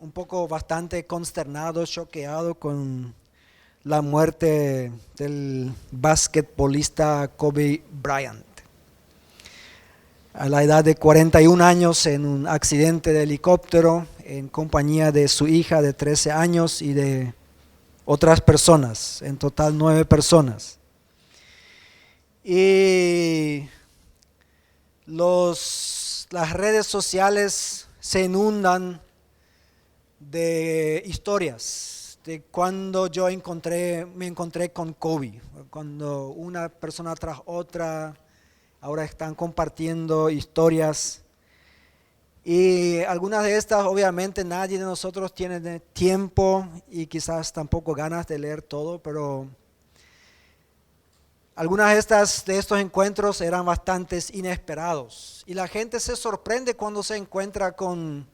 un poco bastante consternado, choqueado con la muerte del basquetbolista Kobe Bryant. A la edad de 41 años en un accidente de helicóptero en compañía de su hija de 13 años y de otras personas, en total 9 personas. Y las redes sociales se inundan de historias de cuando yo me encontré con Kobe, cuando una persona tras otra ahora están compartiendo historias. Y algunas de estas, obviamente, nadie de nosotros tiene tiempo y quizás tampoco ganas de leer todo, pero algunas de estos encuentros eran bastante inesperados. Y la gente se sorprende cuando se encuentra con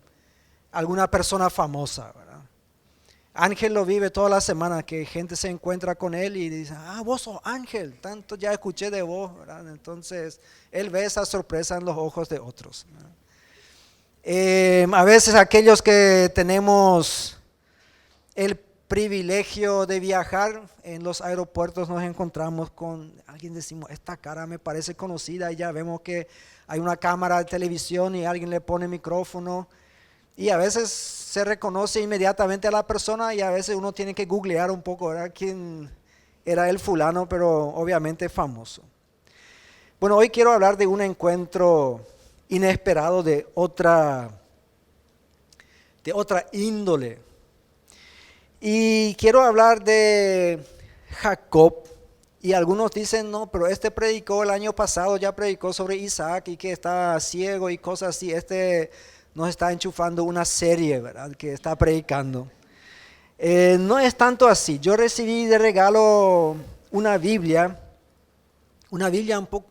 alguna persona famosa, ¿verdad? Ángel lo vive toda la semana, que gente se encuentra con él y dice, vos sos Ángel, tanto ya escuché de vos, ¿verdad? Entonces, él ve esa sorpresa en los ojos de otros, ¿verdad? A veces aquellos que tenemos el privilegio de viajar en los aeropuertos nos encontramos con alguien, decimos, esta cara me parece conocida, y ya vemos que hay una cámara de televisión y alguien le pone micrófono, y a veces se reconoce inmediatamente a la persona y a veces uno tiene que googlear un poco, ¿verdad? ¿Quién era el fulano? Pero obviamente famoso. Bueno, hoy quiero hablar de un encuentro inesperado de otra índole. Y quiero hablar de Jacob. Y algunos dicen, no, pero este predicó el año pasado, ya predicó sobre Isaac y que está ciego y cosas así. Nos está enchufando una serie, ¿verdad?, que está predicando. No es tanto así. Yo recibí de regalo una Biblia un poco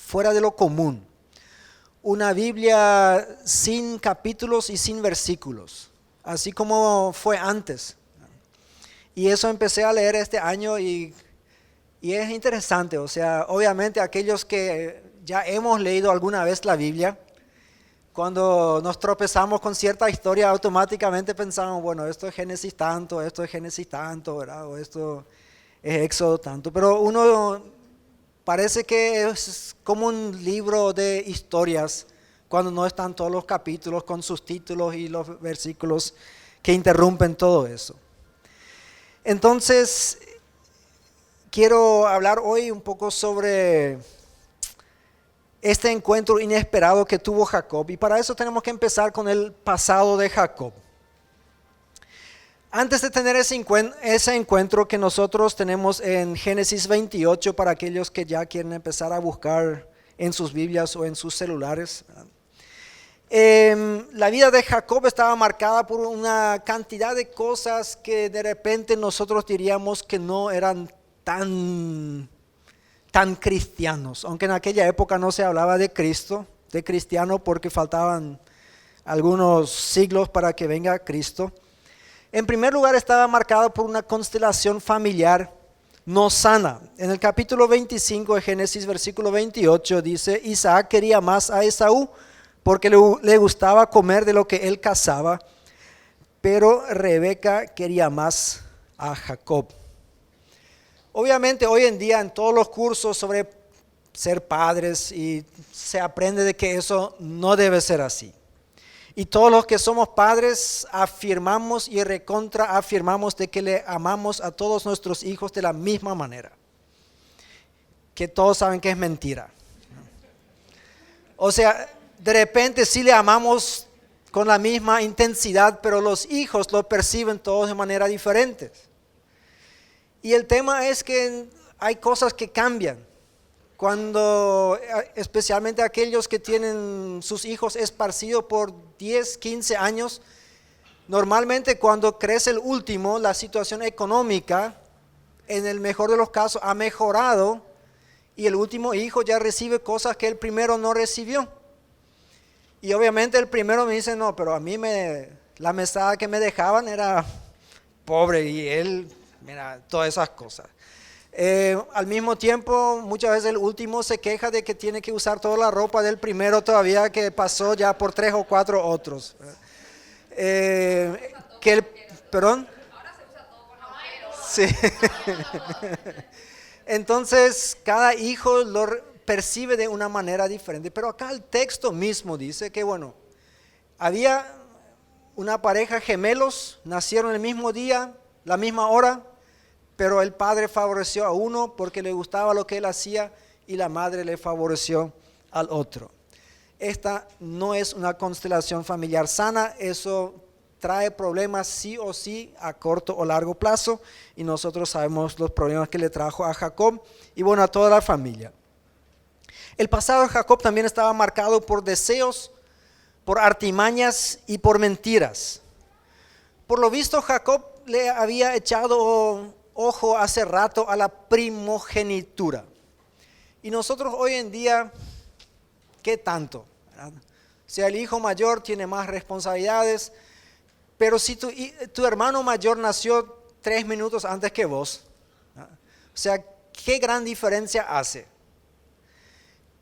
fuera de lo común. Una Biblia sin capítulos y sin versículos, así como fue antes. Y eso empecé a leer este año y es interesante. O sea, obviamente aquellos que ya hemos leído alguna vez la Biblia, cuando nos tropezamos con cierta historia, automáticamente pensamos, bueno, esto es Génesis tanto, ¿verdad? O esto es Éxodo tanto. Pero uno parece que es como un libro de historias cuando no están todos los capítulos con sus títulos y los versículos que interrumpen todo eso. Entonces, quiero hablar hoy un poco sobre este encuentro inesperado que tuvo Jacob, y para eso tenemos que empezar con el pasado de Jacob. Antes de tener ese encuentro que nosotros tenemos en Génesis 28, para aquellos que ya quieren empezar a buscar en sus Biblias o en sus celulares, la vida de Jacob estaba marcada por una cantidad de cosas que de repente nosotros diríamos que no eran tan cristianos, aunque en aquella época no se hablaba de Cristo, de cristiano, porque faltaban algunos siglos para que venga Cristo. En primer lugar, estaba marcado por una constelación familiar no sana. En el capítulo 25 de Génesis, versículo 28, dice, Isaac quería más a Esaú porque le gustaba comer de lo que él cazaba, pero Rebeca quería más a Jacob. Obviamente hoy en día en todos los cursos sobre ser padres y se aprende de que eso no debe ser así. Y todos los que somos padres afirmamos y recontra afirmamos de que le amamos a todos nuestros hijos de la misma manera. Que todos saben que es mentira. O sea, de repente sí le amamos con la misma intensidad, pero los hijos lo perciben todos de manera diferente. Y el tema es que hay cosas que cambian. Cuando, especialmente aquellos que tienen sus hijos esparcidos por 10, 15 años, normalmente cuando crece el último, la situación económica, en el mejor de los casos, ha mejorado y el último hijo ya recibe cosas que el primero no recibió. Y obviamente el primero me dice, no, pero a mí la mesada que me dejaban era pobre y él, mira, todas esas cosas. Al mismo tiempo, muchas veces el último se queja de que tiene que usar toda la ropa del primero todavía que pasó ya por 3 o 4 otros. perdón. Sí. Entonces, cada hijo lo percibe de una manera diferente. Pero acá el texto mismo dice que, bueno, había una pareja gemelos, nacieron el mismo día, la misma hora, pero el padre favoreció a uno porque le gustaba lo que él hacía y la madre le favoreció al otro. Esta no es una constelación familiar sana, eso trae problemas sí o sí a corto o largo plazo y nosotros sabemos los problemas que le trajo a Jacob y bueno, a toda la familia. El pasado de Jacob también estaba marcado por deseos, por artimañas y por mentiras. Por lo visto, Jacob le había echado ojo hace rato a la primogenitura. Y nosotros hoy en día, ¿qué tanto? ¿Verdad? O sea, el hijo mayor tiene más responsabilidades, pero si tu hermano mayor nació 3 minutos antes que vos, ¿verdad? O sea, ¿qué gran diferencia hace?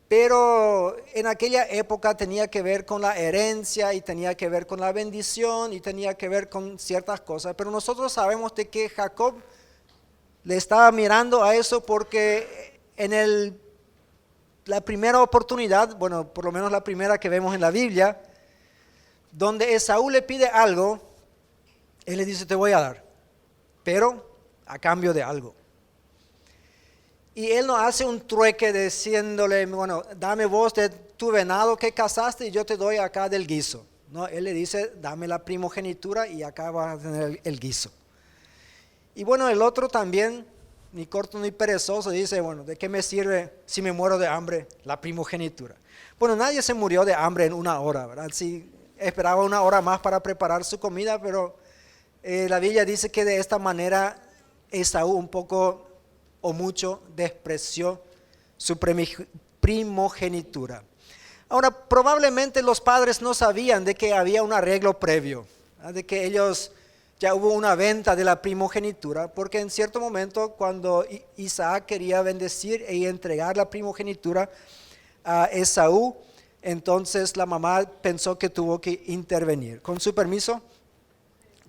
Pero en aquella época tenía que ver con la herencia y tenía que ver con la bendición y tenía que ver con ciertas cosas. Pero nosotros sabemos de que Jacob le estaba mirando a eso porque en la primera oportunidad, bueno, por lo menos la primera que vemos en la Biblia, donde Esaú le pide algo, él le dice, te voy a dar, pero a cambio de algo. Y él no hace un trueque diciéndole, bueno, dame vos de tu venado que cazaste y yo te doy acá del guiso. No, él le dice, dame la primogenitura y acá vas a tener el guiso. Y bueno, el otro también, ni corto ni perezoso, dice, bueno, ¿de qué me sirve si me muero de hambre la primogenitura? Bueno, nadie se murió de hambre en 1 hora, ¿verdad? Sí, esperaba 1 hora más para preparar su comida, pero la Biblia dice que de esta manera Esaú un poco o mucho despreció su primogenitura. Ahora, probablemente los padres no sabían de que había un arreglo previo, ¿verdad? De que ellos ya hubo una venta de la primogenitura, porque en cierto momento cuando Isaac quería bendecir y entregar la primogenitura a Esaú, entonces la mamá pensó que tuvo que intervenir. Con su permiso,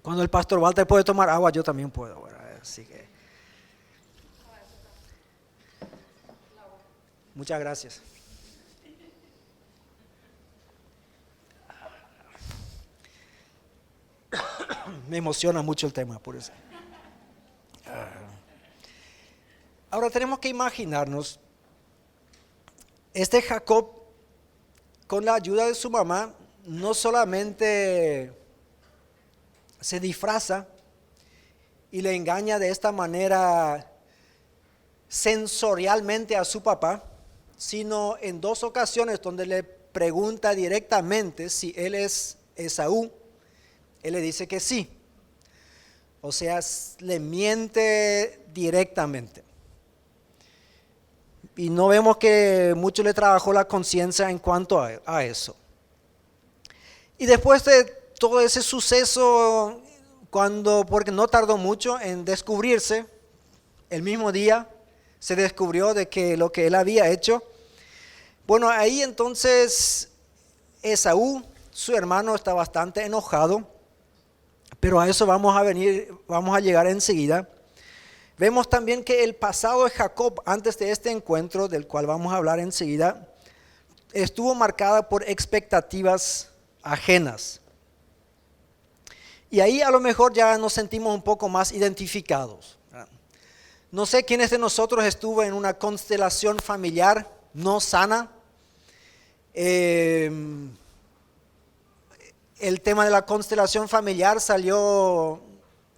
cuando el pastor Walter puede tomar agua, yo también puedo, ¿verdad? Así que muchas gracias. Me emociona mucho el tema, por eso. Ahora tenemos que imaginarnos, este Jacob, con la ayuda de su mamá, no solamente se disfraza y le engaña de esta manera sensorialmente a su papá, sino en 2 ocasiones donde le pregunta directamente si él es Esaú, él le dice que sí. O sea, le miente directamente. Y no vemos que mucho le trabajó la conciencia en cuanto a eso. Y después de todo ese suceso, porque no tardó mucho en descubrirse, el mismo día se descubrió de que lo que él había hecho. Bueno, ahí entonces Esaú, su hermano, está bastante enojado, pero a eso vamos a llegar enseguida. Vemos también que el pasado de Jacob, antes de este encuentro, del cual vamos a hablar enseguida, estuvo marcada por expectativas ajenas. Y ahí a lo mejor ya nos sentimos un poco más identificados. No sé quiénes de nosotros estuvo en una constelación familiar no sana. El tema de la constelación familiar salió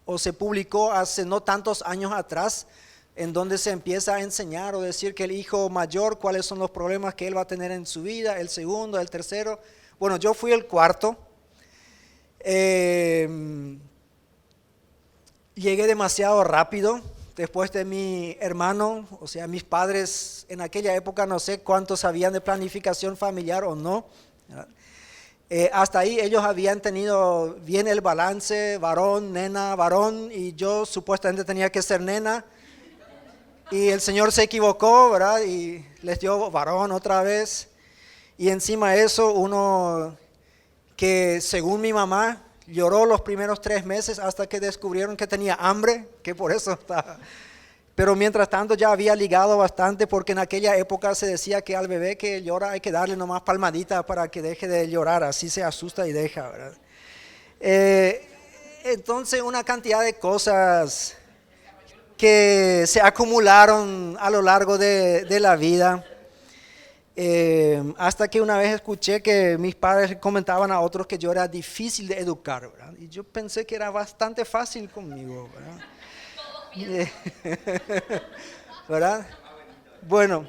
o se publicó hace no tantos años atrás, en donde se empieza a enseñar o decir que el hijo mayor, cuáles son los problemas que él va a tener en su vida, el segundo, el tercero. Bueno, yo fui el cuarto. Llegué demasiado rápido después de mi hermano, o sea, mis padres en aquella época no sé cuántos sabían de planificación familiar o no. Hasta ahí ellos habían tenido bien el balance, varón, nena, varón, y yo supuestamente tenía que ser nena. Y el Señor se equivocó, ¿verdad? Y les dio varón otra vez. Y encima de eso, uno que según mi mamá Lloró los primeros 3 meses hasta que descubrieron que tenía hambre, que por eso estaba. Pero mientras tanto ya había ligado bastante, porque en aquella época se decía que al bebé que llora hay que darle nomás palmadita para que deje de llorar, así se asusta y deja, ¿verdad? Entonces una cantidad de cosas que se acumularon a lo largo de la vida. Hasta que una vez escuché que mis padres comentaban a otros que yo era difícil de educar, ¿verdad? Y yo pensé que era bastante fácil conmigo, ¿verdad? ¿Verdad? Bueno,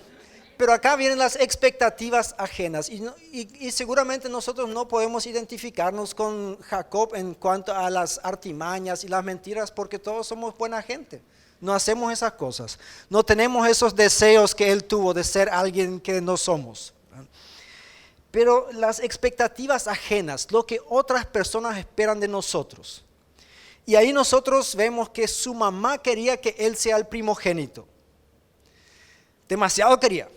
pero acá vienen las expectativas ajenas y seguramente nosotros no podemos identificarnos con Jacob en cuanto a las artimañas y las mentiras, porque todos somos buena gente. No hacemos esas cosas, no tenemos esos deseos que él tuvo de ser alguien que no somos. Pero las expectativas ajenas, lo que otras personas esperan de nosotros. Y ahí nosotros vemos que su mamá quería que él sea el primogénito. Demasiado quería.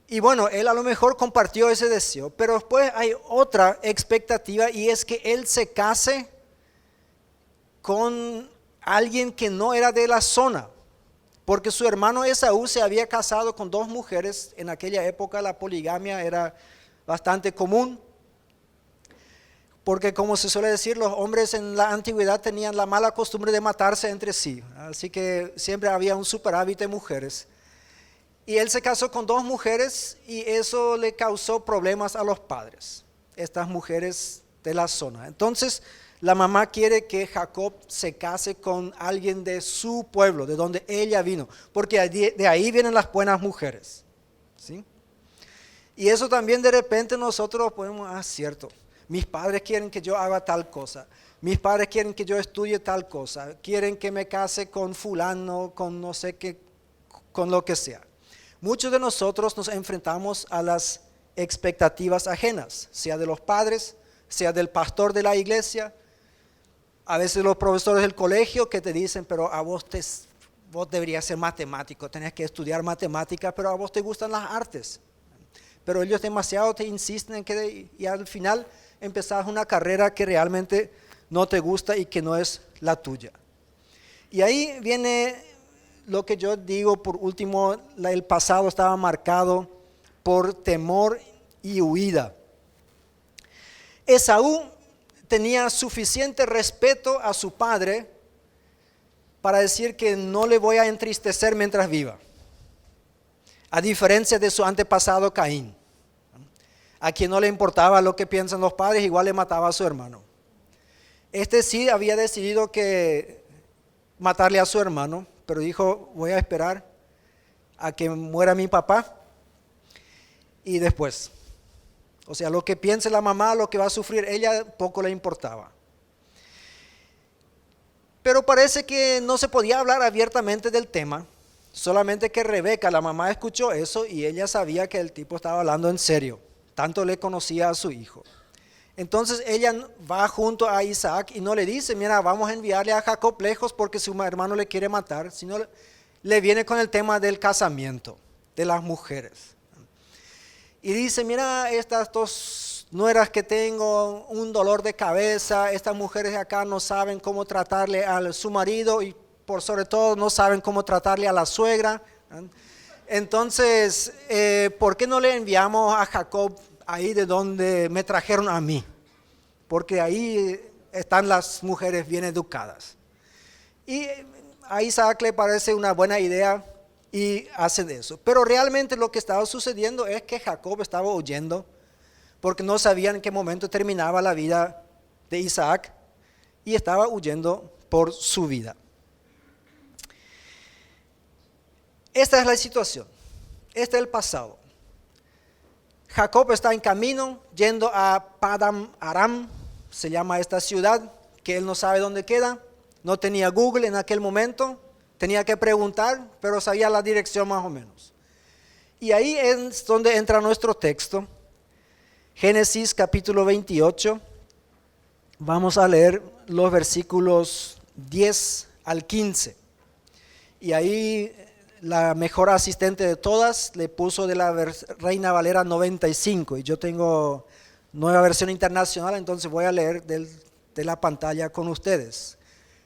Y bueno, él a lo mejor compartió ese deseo, pero después hay otra expectativa y es que él se case con alguien que no era de la zona, porque su hermano Esaú se había casado con 2 mujeres. En aquella época la poligamia era bastante común, porque como se suele decir, los hombres en la antigüedad tenían la mala costumbre de matarse entre sí, así que siempre había un superávit de mujeres. Y él se casó con 2 mujeres y eso le causó problemas a los padres, estas mujeres de la zona. Entonces la mamá quiere que Jacob se case con alguien de su pueblo, de donde ella vino, porque de ahí vienen las buenas mujeres, ¿sí? Y eso también de repente nosotros podemos, cierto, mis padres quieren que yo haga tal cosa, mis padres quieren que yo estudie tal cosa, quieren que me case con fulano, con no sé qué, con lo que sea. Muchos de nosotros nos enfrentamos a las expectativas ajenas, sea de los padres, sea del pastor de la iglesia, a veces los profesores del colegio que te dicen, pero a vos deberías ser matemático, tenés que estudiar matemáticas, pero a vos te gustan las artes. Pero ellos demasiado te insisten en que, y al final empezás una carrera que realmente no te gusta y que no es la tuya. Y ahí viene lo que yo digo, por último, el pasado estaba marcado por temor y huida. Esaú tenía suficiente respeto a su padre para decir que no le voy a entristecer mientras viva, a diferencia de su antepasado Caín, a quien no le importaba lo que piensan los padres, igual le mataba a su hermano. Este sí había decidido que matarle a su hermano, pero dijo, voy a esperar a que muera mi papá y después. O sea, lo que piense la mamá, lo que va a sufrir ella, poco le importaba. Pero parece que no se podía hablar abiertamente del tema, solamente que Rebeca, la mamá, escuchó eso y ella sabía que el tipo estaba hablando en serio, tanto le conocía a su hijo. Entonces ella va junto a Isaac y no le dice, mira, vamos a enviarle a Jacob lejos porque su hermano le quiere matar, sino le viene con el tema del casamiento, de las mujeres. Y dice, mira, estas 2 nueras que tengo, un dolor de cabeza, estas mujeres de acá no saben cómo tratarle a su marido y por sobre todo no saben cómo tratarle a la suegra. Entonces, ¿por qué no le enviamos a Jacob ahí de donde me trajeron a mí? Porque ahí están las mujeres bien educadas. Y a Isaac le parece una buena idea y hacen eso. Pero realmente lo que estaba sucediendo es que Jacob estaba huyendo porque no sabía en qué momento terminaba la vida de Isaac y estaba huyendo por su vida. Esta es la situación, este es el pasado. Jacob está en camino yendo a Padam Aram, se llama esta ciudad, que él no sabe dónde queda, no tenía Google en aquel momento. Tenía que preguntar, pero sabía la dirección más o menos. Y ahí es donde entra nuestro texto. Génesis capítulo 28. Vamos a leer los versículos 10 al 15. Y ahí la mejor asistente de todas le puso de la Reina Valera 95. Y yo tengo Nueva versión internacional, entonces voy a leer de la pantalla con ustedes.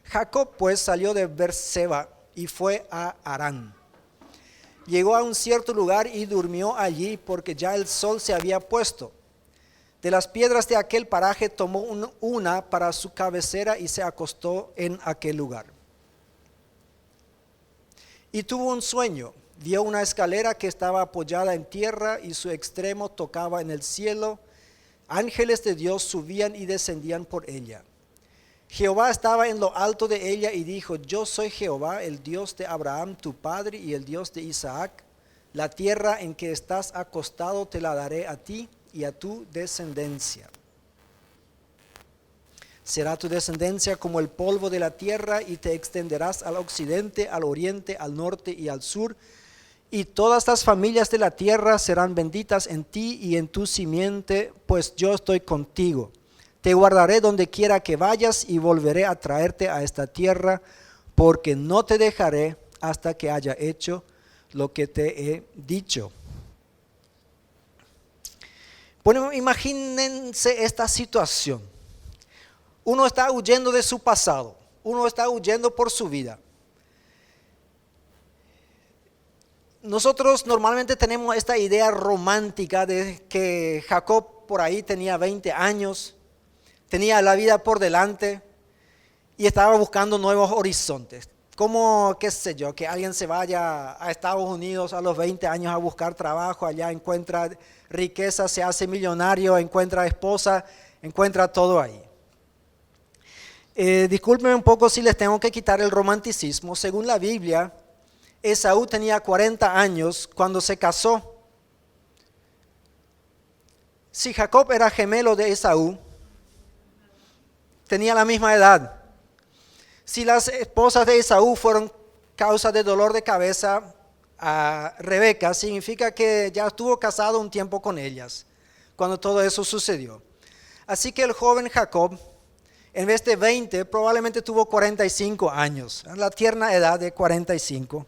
Jacob pues salió de Beerseba y fue a Harán. Llegó a un cierto lugar y durmió allí porque ya el sol se había puesto. De las piedras de aquel paraje tomó una para su cabecera y se acostó en aquel lugar. Y tuvo un sueño. Vio una escalera que estaba apoyada en tierra y su extremo tocaba en el cielo. Ángeles de Dios subían y descendían por ella. Jehová estaba en lo alto de ella y dijo: Yo soy Jehová, el Dios de Abraham tu padre y el Dios de Isaac. La tierra en que estás acostado te la daré a ti y a tu descendencia. Será tu descendencia como el polvo de la tierra y te extenderás al occidente, al oriente, al norte y al sur. Y todas las familias de la tierra serán benditas en ti y en tu simiente, pues yo estoy contigo. Te guardaré donde quiera que vayas y volveré a traerte a esta tierra, porque no te dejaré hasta que haya hecho lo que te he dicho. Bueno, imagínense esta situación. Uno está huyendo de su pasado, uno está huyendo por su vida. Nosotros normalmente tenemos esta idea romántica de que Jacob por ahí tenía 20 años, tenía la vida por delante y estaba buscando nuevos horizontes. Como, qué sé yo, que alguien se vaya a Estados Unidos a los 20 años a buscar trabajo, allá encuentra riqueza, se hace millonario, encuentra esposa, encuentra todo ahí. Discúlpenme un poco si les tengo que quitar el romanticismo. Según la Biblia, Esaú tenía 40 años cuando se casó. Si Jacob era gemelo de Esaú, tenía la misma edad. Si las esposas de Esaú fueron causa de dolor de cabeza a Rebeca, significa que ya estuvo casado un tiempo con ellas, cuando todo eso sucedió. Así que el joven Jacob, en vez de 20, probablemente tuvo 45 años, la tierna edad de 45,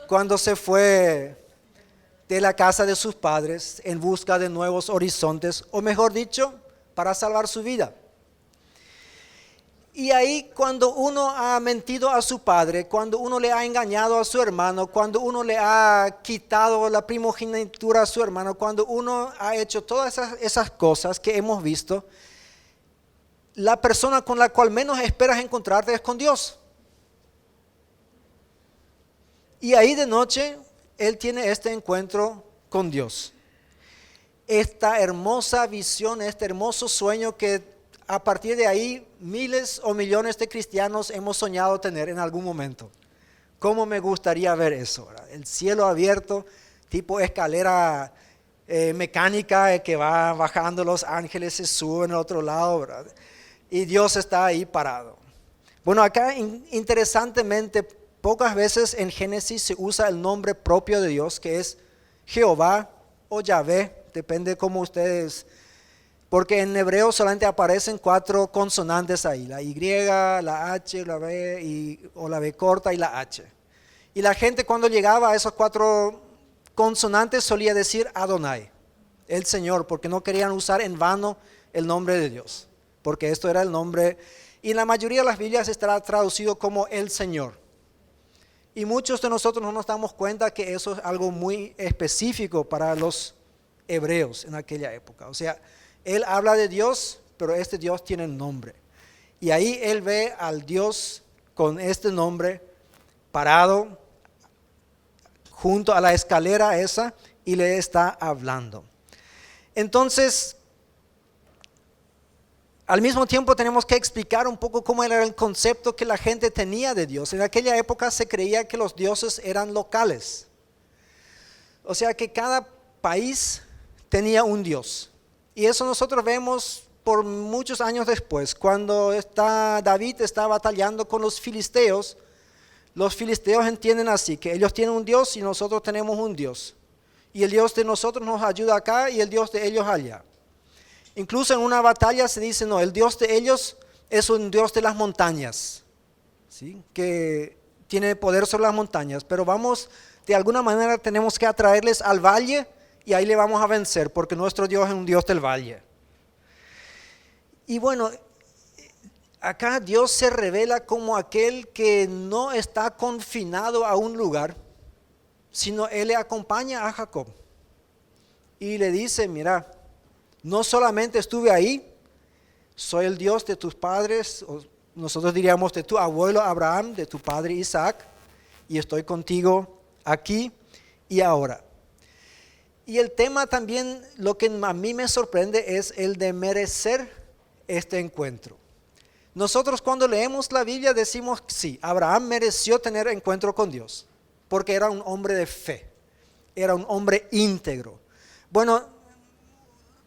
cuando se fue de la casa de sus padres en busca de nuevos horizontes, o mejor dicho, para salvar su vida. Y ahí cuando uno ha mentido a su padre, cuando uno le ha engañado a su hermano, cuando uno le ha quitado la primogenitura a su hermano, cuando uno ha hecho todas esas cosas que hemos visto, la persona con la cual menos esperas encontrarte es con Dios. Y ahí de noche, él tiene este encuentro con Dios. Esta hermosa visión, este hermoso sueño que a partir de ahí miles o millones de cristianos hemos soñado tener en algún momento. ¿Cómo me gustaría ver eso, ¿verdad? El cielo abierto, tipo escalera mecánica que va bajando, los ángeles se suben al otro lado, ¿verdad? Y Dios está ahí parado. Bueno, acá interesantemente, pocas veces en Génesis se usa el nombre propio de Dios, que es Jehová o Yahvé, depende cómo ustedes, porque en hebreo solamente aparecen 4 consonantes ahí, la Y, la H, la B, o la B corta y la H. Y la gente cuando llegaba a esos 4 consonantes solía decir Adonai, el Señor, porque no querían usar en vano el nombre de Dios, porque esto era el nombre, y en la mayoría de las Biblias estará traducido como el Señor. Y muchos de nosotros no nos damos cuenta que eso es algo muy específico para los hebreos en aquella época. O sea, él habla de Dios, pero este Dios tiene nombre. Y ahí él ve al Dios con este nombre parado junto a la escalera esa y le está hablando. Entonces, al mismo tiempo tenemos que explicar un poco cómo era el concepto que la gente tenía de Dios. En aquella época se creía que los dioses eran locales. O sea que cada país tenía un dios. Y eso nosotros vemos por muchos años después. Cuando David está batallando con los filisteos entienden así, que ellos tienen un dios y nosotros tenemos un dios. Y el dios de nosotros nos ayuda acá y el dios de ellos allá. Incluso en una batalla se dice, no, el Dios de ellos es un Dios de las montañas, ¿sí? Que tiene poder sobre las montañas, pero de alguna manera tenemos que atraerles al valle y ahí le vamos a vencer, porque nuestro Dios es un Dios del valle. Y bueno, acá Dios se revela como aquel que no está confinado a un lugar, sino Él le acompaña a Jacob y le dice, mira, no solamente estuve ahí, soy el Dios de tus padres, o nosotros diríamos de tu abuelo Abraham, de tu padre Isaac, y estoy contigo aquí y ahora. Y el tema también, lo que a mí me sorprende es el de merecer este encuentro. Nosotros cuando leemos la Biblia decimos, sí, Abraham mereció tener encuentro con Dios, porque era un hombre de fe, era un hombre íntegro. Bueno,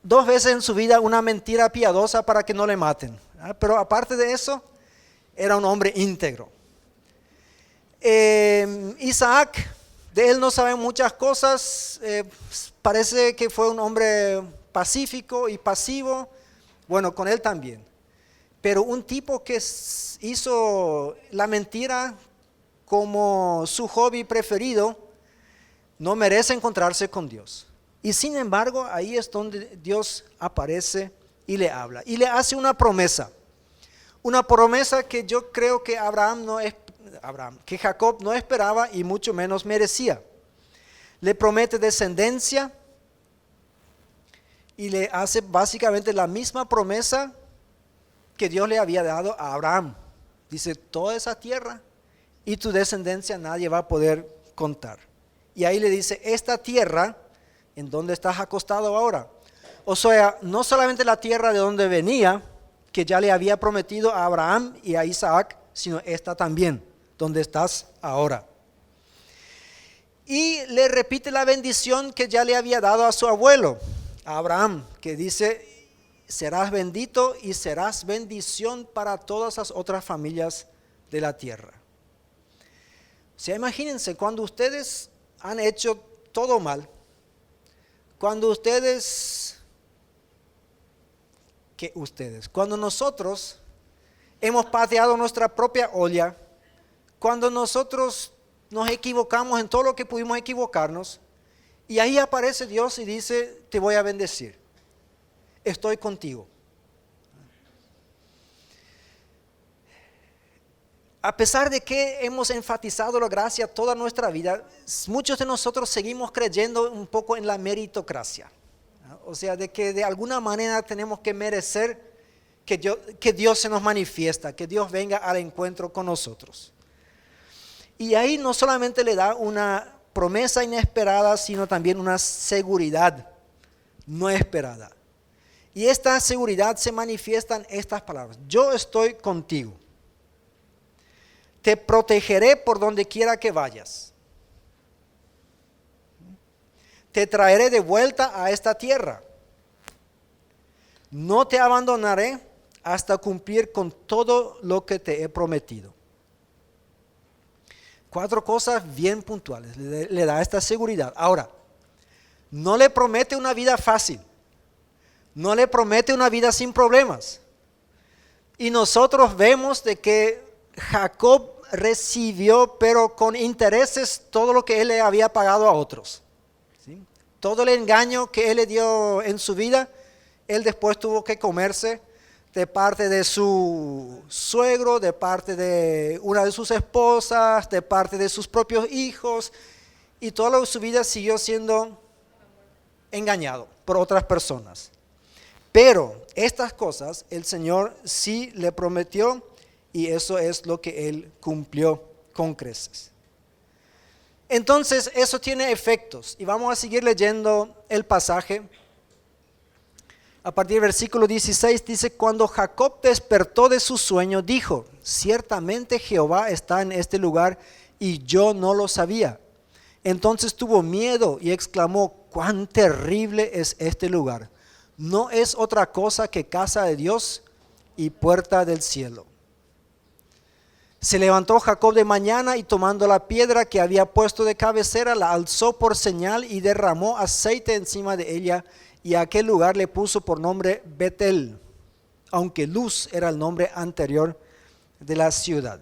2 veces en su vida una mentira piadosa para que no le maten, pero aparte de eso, era un hombre íntegro. Isaac, de él no saben muchas cosas, parece que fue un hombre pacífico y pasivo, bueno, con él también. Pero un tipo que hizo la mentira como su hobby preferido, no merece encontrarse con Dios. Y sin embargo, ahí es donde Dios aparece y le habla. Y le hace una promesa. Una promesa que yo creo que que Jacob no esperaba y mucho menos merecía. Le promete descendencia y le hace básicamente la misma promesa que Dios le había dado a Abraham. Dice, toda esa tierra y tu descendencia nadie va a poder contar. Y ahí le dice, esta tierra, ¿en donde estás acostado ahora? O sea, no solamente la tierra de donde venía, que ya le había prometido a Abraham y a Isaac, sino esta también, donde estás ahora. Y le repite la bendición que ya le había dado a su abuelo, a Abraham, que dice, serás bendito y serás bendición para todas las otras familias de la tierra. O sea, imagínense, cuando ustedes han hecho todo mal, cuando cuando nosotros hemos pateado nuestra propia olla, cuando nosotros nos equivocamos en todo lo que pudimos equivocarnos, y ahí aparece Dios y dice, te voy a bendecir, estoy contigo. A pesar de que hemos enfatizado la gracia toda nuestra vida, muchos de nosotros seguimos creyendo un poco en la meritocracia. O sea, de que de alguna manera tenemos que merecer que Dios se nos manifiesta, que Dios venga al encuentro con nosotros. Y ahí no solamente le da una promesa inesperada, sino también una seguridad no esperada. Y esta seguridad se manifiesta en estas palabras. Yo estoy contigo. Te protegeré por donde quiera que vayas. Te traeré de vuelta a esta tierra. No te abandonaré hasta cumplir con todo lo que te he prometido. 4 cosas bien puntuales. Le da esta seguridad. Ahora, no le promete una vida fácil. No le promete una vida sin problemas. Y nosotros vemos de que Jacob recibió, pero con intereses, todo lo que él le había pagado a otros. ¿Sí? Todo el engaño que él le dio en su vida, él después tuvo que comerse de parte de su suegro, de parte de una de sus esposas, de parte de sus propios hijos, y toda su vida siguió siendo engañado por otras personas. Pero estas cosas el Señor sí le prometió, y eso es lo que él cumplió con creces. Entonces eso tiene efectos, y vamos a seguir leyendo el pasaje. A partir del versículo 16 dice, cuando Jacob despertó de su sueño, dijo, ciertamente Jehová está en este lugar y yo no lo sabía. Entonces tuvo miedo y exclamó, cuán terrible es este lugar. No es otra cosa que casa de Dios y puerta del cielo. Se levantó Jacob de mañana y tomando la piedra que había puesto de cabecera, la alzó por señal y derramó aceite encima de ella, y a aquel lugar le puso por nombre Betel, aunque Luz era el nombre anterior de la ciudad.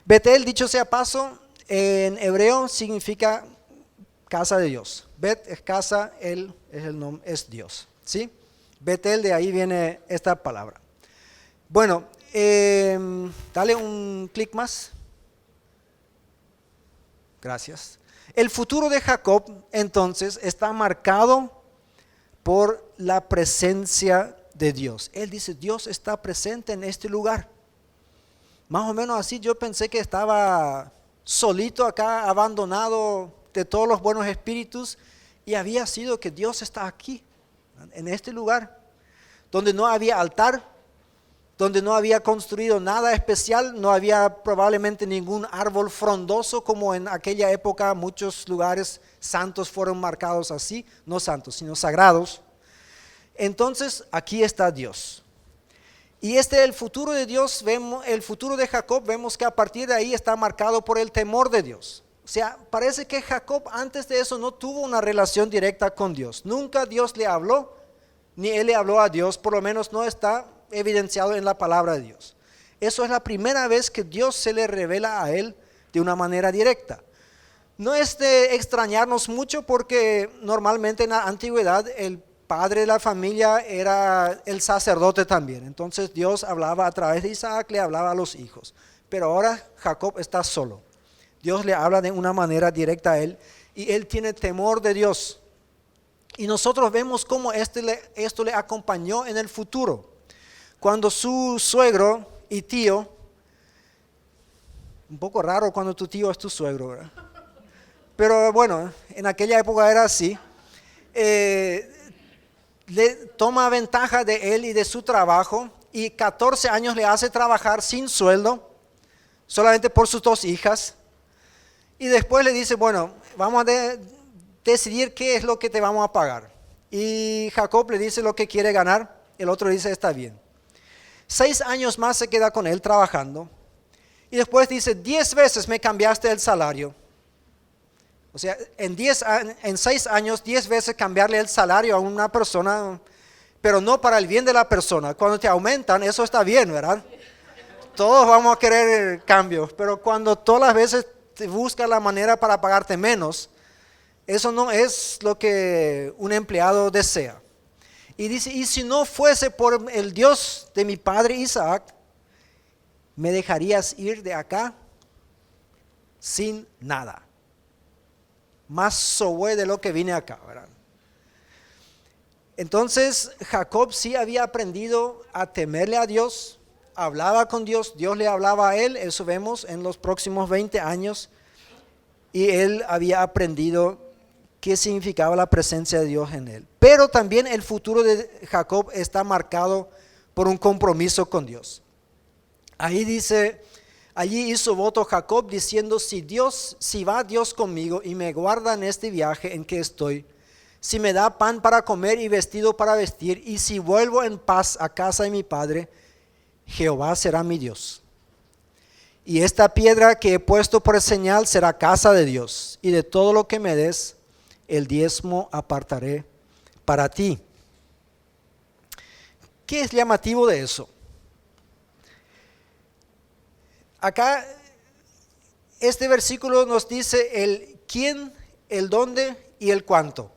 Betel, dicho sea paso, en hebreo significa casa de Dios. Bet es casa, él es el nombre, es Dios, ¿sí? Betel, de ahí viene esta palabra. Bueno, dale un clic más. Gracias. El futuro de Jacob entonces está marcado por la presencia de Dios. Él dice, Dios está presente en este lugar. Más o menos así yo pensé que estaba solito acá, abandonado de todos los buenos espíritus, y había sido que Dios está aquí, en este lugar, donde no había altar, donde no había construido nada especial, no había probablemente ningún árbol frondoso como en aquella época. Muchos lugares santos fueron marcados así, no santos, sino sagrados. Entonces aquí está Dios. Y el futuro de Dios, el futuro de Jacob, vemos que a partir de ahí está marcado por el temor de Dios. O sea, parece que Jacob antes de eso no tuvo una relación directa con Dios. Nunca Dios le habló, ni él le habló a Dios, por lo menos no está evidenciado en la palabra de Dios. Eso es la primera vez que Dios se le revela a él de una manera directa. No es de extrañarnos mucho porque normalmente en la antigüedad el padre de la familia era el sacerdote también. Entonces Dios hablaba a través de Isaac, le hablaba a los hijos. Pero ahora Jacob está solo. Dios le habla de una manera directa a él y él tiene temor de Dios. Y nosotros vemos cómo esto le acompañó en el futuro. Cuando su suegro y tío, un poco raro cuando tu tío es tu suegro, ¿verdad? Pero bueno, en aquella época era así. Le toma ventaja de él y de su trabajo y 14 años le hace trabajar sin sueldo, solamente por sus 2 hijas. Y después le dice, bueno, vamos a decidir qué es lo que te vamos a pagar. Y Jacob le dice lo que quiere ganar, el otro dice está bien. 6 años más se queda con él trabajando y después dice, 10 veces me cambiaste el salario. O sea, en 6 años, 10 veces cambiarle el salario a una persona, pero no para el bien de la persona. Cuando te aumentan, eso está bien, ¿verdad? Todos vamos a querer cambios, pero cuando todas las veces te buscas la manera para pagarte menos, eso no es lo que un empleado desea. Y dice, y si no fuese por el Dios de mi padre Isaac, ¿me dejarías ir de acá sin nada? Más soy de lo que vine acá, ¿verdad? Entonces Jacob sí había aprendido a temerle a Dios, hablaba con Dios, Dios le hablaba a él, eso vemos en los próximos 20 años, y él había aprendido qué significaba la presencia de Dios en él. Pero también el futuro de Jacob está marcado por un compromiso con Dios. Ahí dice, allí hizo voto Jacob diciendo, si va Dios conmigo y me guarda en este viaje en que estoy, si me da pan para comer y vestido para vestir, y si vuelvo en paz a casa de mi padre, Jehová será mi Dios. Y esta piedra que he puesto por señal será casa de Dios, y de todo lo que me des, el diezmo apartaré para ti. ¿Qué es llamativo de eso? Acá este versículo nos dice el quién, el dónde y el cuánto.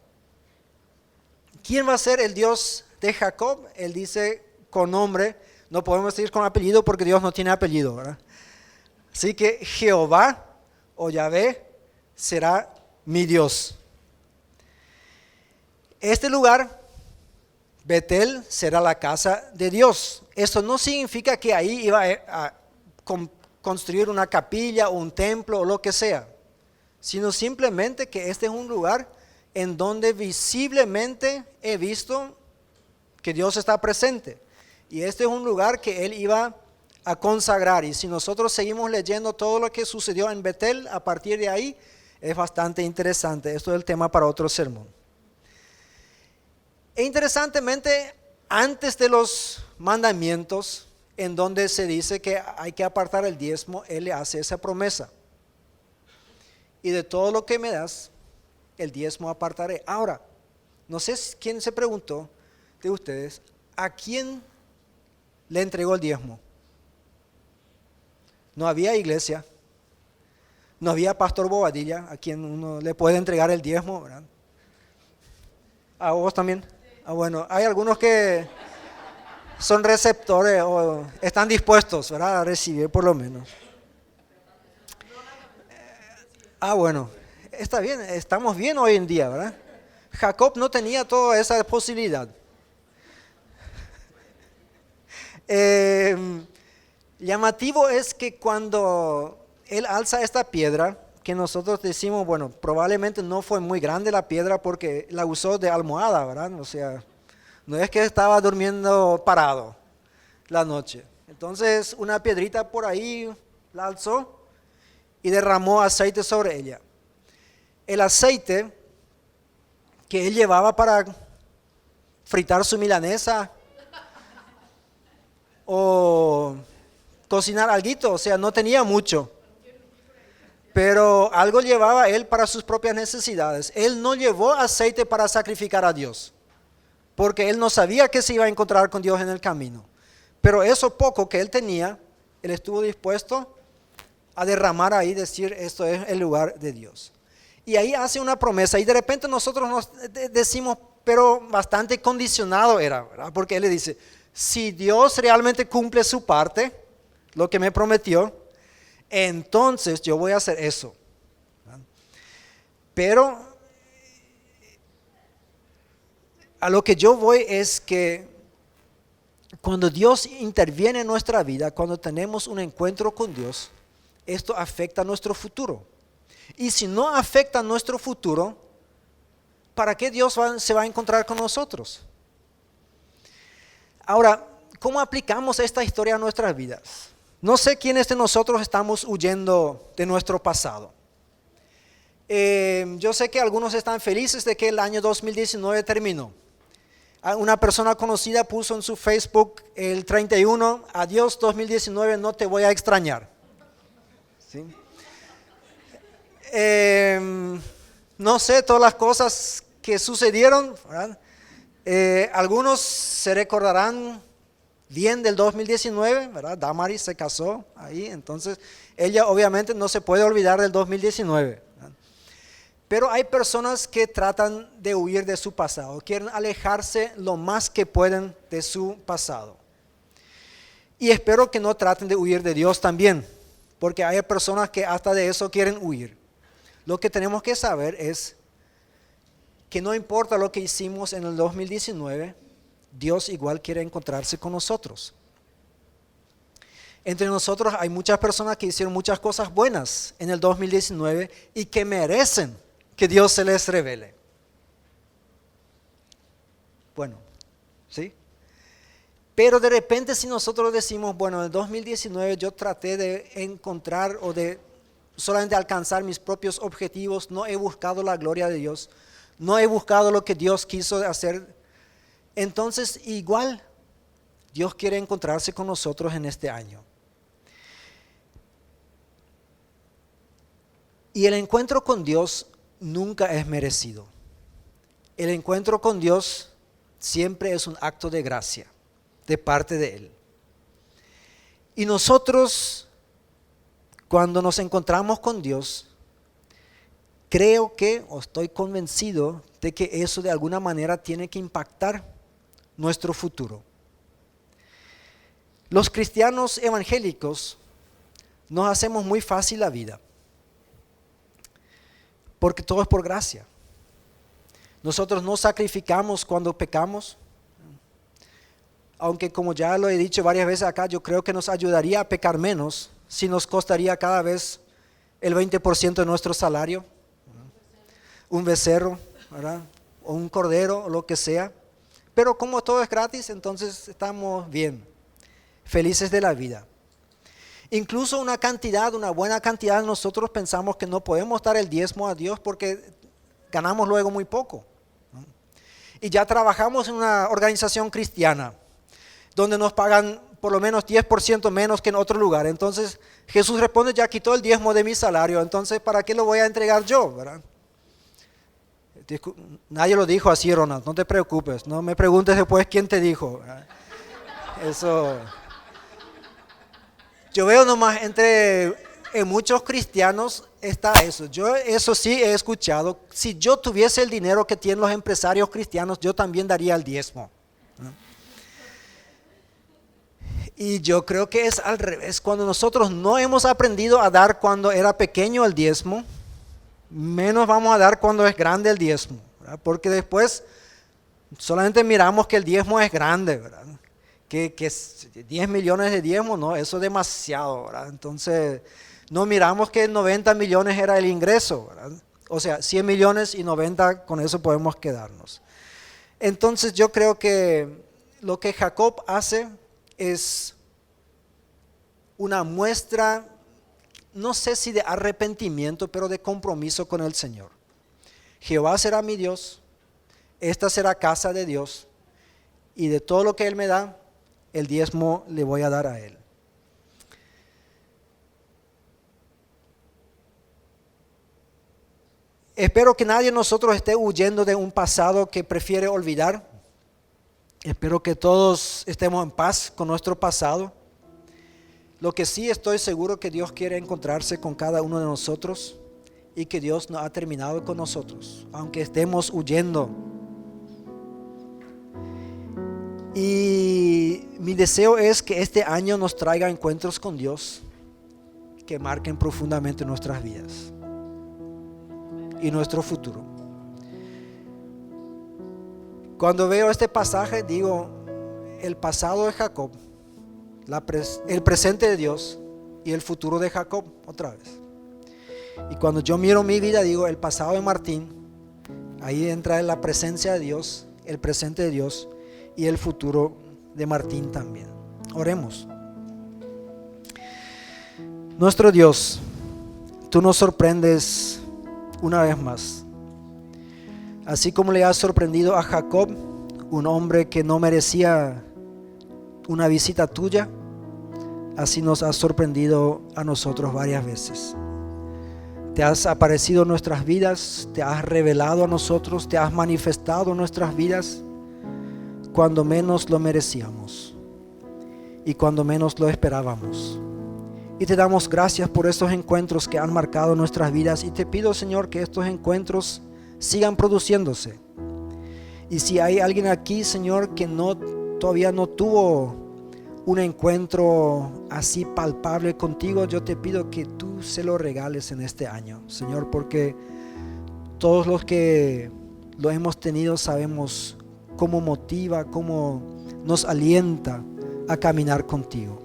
¿Quién va a ser el Dios de Jacob? Él dice con nombre, no podemos decir con apellido porque Dios no tiene apellido, ¿verdad? Así que Jehová o Yahvé será mi Dios. Este lugar, Betel, será la casa de Dios. Esto no significa que ahí iba a construir una capilla o un templo o lo que sea, sino simplemente que este es un lugar en donde visiblemente he visto que Dios está presente. Y este es un lugar que él iba a consagrar. Y si nosotros seguimos leyendo todo lo que sucedió en Betel, a partir de ahí es bastante interesante. Esto es el tema para otro sermón. E interesantemente, antes de los mandamientos, en donde se dice que hay que apartar el diezmo, él le hace esa promesa. Y de todo lo que me das, el diezmo apartaré. Ahora, no sé quién se preguntó de ustedes, ¿a quién le entregó el diezmo? No había iglesia, no había pastor Bobadilla a quien uno le puede entregar el diezmo, ¿verdad? ¿A vos también? Bueno, hay algunos que son receptores o están dispuestos, ¿verdad?, a recibir por lo menos. Bueno, está bien, estamos bien hoy en día, ¿verdad? Jacob no tenía toda esa posibilidad. Llamativo es que cuando él alza esta piedra, que nosotros decimos, bueno, probablemente no fue muy grande la piedra porque la usó de almohada, ¿verdad? O sea, no es que estaba durmiendo parado la noche. Entonces, una piedrita por ahí la alzó y derramó aceite sobre ella. El aceite que él llevaba para fritar su milanesa o cocinar alguito, o sea, no tenía mucho, pero algo llevaba él para sus propias necesidades. Él no llevó aceite para sacrificar a Dios, porque él no sabía que se iba a encontrar con Dios en el camino. Pero eso poco que él tenía, él estuvo dispuesto a derramar ahí, decir, esto es el lugar de Dios. Y ahí hace una promesa y de repente nosotros nos decimos, pero bastante condicionado era, ¿verdad? Porque él le dice, si Dios realmente cumple su parte, lo que me prometió, entonces yo voy a hacer eso. Pero a lo que yo voy es que cuando Dios interviene en nuestra vida, cuando tenemos un encuentro con Dios, esto afecta nuestro futuro. Y si no afecta nuestro futuro, ¿para qué Dios se va a encontrar con nosotros? Ahora, ¿cómo aplicamos esta historia a nuestras vidas? No sé quiénes de nosotros estamos huyendo de nuestro pasado. Yo sé que algunos están felices de que el año 2019 terminó. Una persona conocida puso en su Facebook el 31, adiós 2019, no te voy a extrañar. ¿Sí? No sé todas las cosas que sucedieron, ¿verdad? Algunos se recordarán bien del 2019, ¿verdad? Damaris se casó ahí, entonces ella obviamente no se puede olvidar del 2019, ¿verdad? Pero hay personas que tratan de huir de su pasado, quieren alejarse lo más que pueden de su pasado. Y espero que no traten de huir de Dios también, porque hay personas que hasta de eso quieren huir. Lo que tenemos que saber es que no importa lo que hicimos en el 2019, Dios igual quiere encontrarse con nosotros. Entre nosotros hay muchas personas que hicieron muchas cosas buenas en el 2019 y que merecen que Dios se les revele. Bueno, ¿sí? Pero de repente si nosotros decimos, bueno, en el 2019 yo traté de encontrar o de solamente alcanzar mis propios objetivos, no he buscado la gloria de Dios, no he buscado lo que Dios quiso hacer, entonces igual Dios quiere encontrarse con nosotros en este año. Y el encuentro con Dios nunca es merecido. El encuentro con Dios siempre es un acto de gracia de parte de Él. Y nosotros, cuando nos encontramos con Dios, creo que, o estoy convencido de que eso de alguna manera tiene que impactar nuestro futuro. Los cristianos evangélicos nos hacemos muy fácil la vida, porque todo es por gracia. Nosotros no sacrificamos cuando pecamos, aunque como ya lo he dicho varias veces acá, yo creo que nos ayudaría a pecar menos si nos costaría cada vez el 20% de nuestro salario, un becerro, ¿verdad? O un cordero, o lo que sea. Pero como todo es gratis, entonces estamos bien, felices de la vida. Incluso una buena cantidad, nosotros pensamos que no podemos dar el diezmo a Dios porque ganamos luego muy poco, ¿no? Y ya trabajamos en una organización cristiana donde nos pagan por lo menos 10% menos que en otro lugar. Entonces Jesús responde, ya quitó el diezmo de mi salario, entonces ¿para qué lo voy a entregar yo? ¿Verdad? Nadie lo dijo así, Ronald, no te preocupes, no me preguntes después quién te dijo, ¿verdad? Eso... Yo veo nomás entre En muchos cristianos está eso. Yo eso sí he escuchado. Si yo tuviese el dinero que tienen los empresarios cristianos, yo también daría el diezmo, ¿no? Y yo creo que es al revés. Cuando nosotros no hemos aprendido a dar cuando era pequeño el diezmo, menos vamos a dar cuando es grande el diezmo, ¿verdad? Porque después solamente miramos que el diezmo es grande, ¿verdad? Que 10 millones de diezmo, no, eso es demasiado, ¿verdad? Entonces no miramos que 90 millones era el ingreso, ¿verdad? O sea, 100 millones y 90, con eso podemos quedarnos. Entonces yo creo que lo que Jacob hace es una muestra, no sé si de arrepentimiento, pero de compromiso con el Señor. Jehová será mi Dios, esta será casa de Dios, y de todo lo que Él me da, el diezmo le voy a dar a Él. Espero que nadie de nosotros esté huyendo de un pasado que prefiere olvidar. Espero que todos estemos en paz con nuestro pasado. Lo que sí estoy seguro que Dios quiere encontrarse con cada uno de nosotros y que Dios no ha terminado con nosotros, aunque estemos huyendo. Y mi deseo es que este año nos traiga encuentros con Dios que marquen profundamente nuestras vidas y nuestro futuro. Cuando veo este pasaje digo, el pasado de Jacob, el presente de Dios y el futuro de Jacob otra vez. Y cuando yo miro mi vida digo, el pasado de Martín, ahí entra en la presencia de Dios, el presente de Dios y el futuro de Martín también. Oremos. Nuestro Dios, tú nos sorprendes una vez más. Así como le has sorprendido a Jacob, un hombre que no merecía una visita tuya, así nos has sorprendido a nosotros varias veces. Te has aparecido en nuestras vidas, te has revelado a nosotros, te has manifestado en nuestras vidas cuando menos lo merecíamos y cuando menos lo esperábamos. Y te damos gracias por estos encuentros que han marcado nuestras vidas y te pido, Señor, que estos encuentros sigan produciéndose. Y si hay alguien aquí, Señor, que todavía no tuvo un encuentro así palpable contigo, yo te pido que tú se lo regales en este año, Señor, porque todos los que lo hemos tenido sabemos cómo motiva, cómo nos alienta a caminar contigo.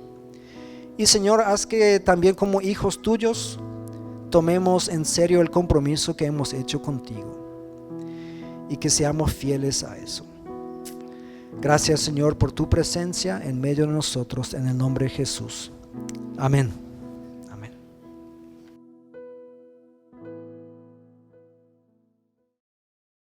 Y Señor, haz que también como hijos tuyos tomemos en serio el compromiso que hemos hecho contigo y que seamos fieles a eso. Gracias, Señor, por tu presencia en medio de nosotros, en el nombre de Jesús. Amén.